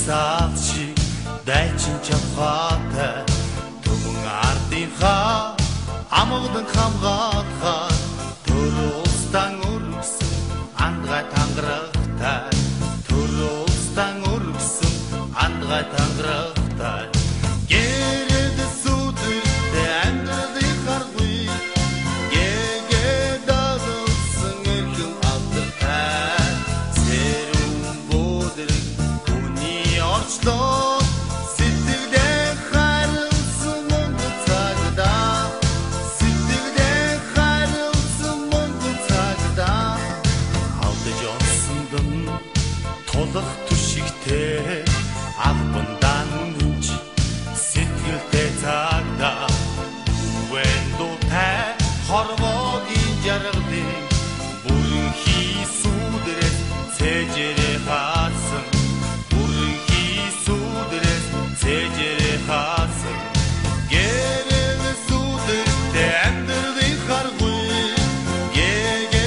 саалши дайчин чавхаатай түгэн ардынхаа амгалан хамгаалахаар төрөстан өргсөн андгай тангарахтай төрөстан өргсөн андгай тангарахтай гэрд сүдэртэй амьдралын харгүй гээдагсан эрхэм алдартай сэрүүн бөөдрөг түүний орчлоо сэтгэлдээ хайрлсан монгол цагдаа сэтгэлдээ хайрлсан монгол цагдаа алдаж онсондон тулах түшигтэй албандан нүч сэтгэлдээ цагдаа үвэндутай хорвогийн жаргалын бүрэн хийсүдрээс цэжэрэ хаасан бүрэн хийсүдрээс цэжэрэ хаасан гэрэл сүдэртэй амьдралын харгүй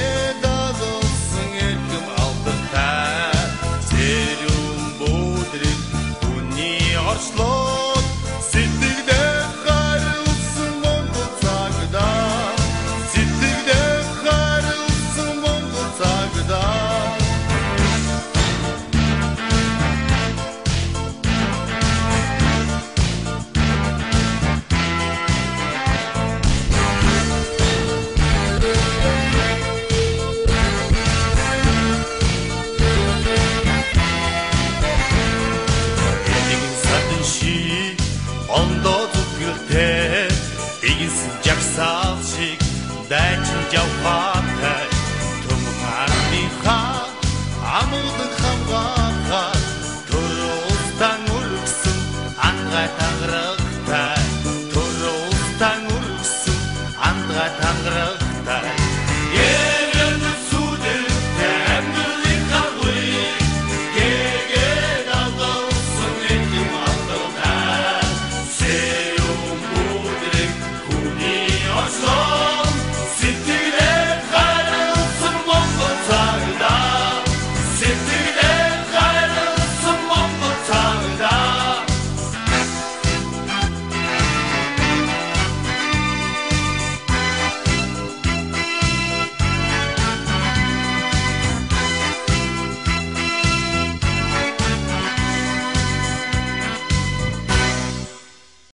гээдагсан эрхэм алдартай сэрүүн бөөдрөг түүний орчлоо сэтгэлдээ хайрлсан монгол цагдаа сэтгэлдээ хайрлсан монгол цагдаа Эдийн садан ши ондоо зүтгэлтэй игэнсэн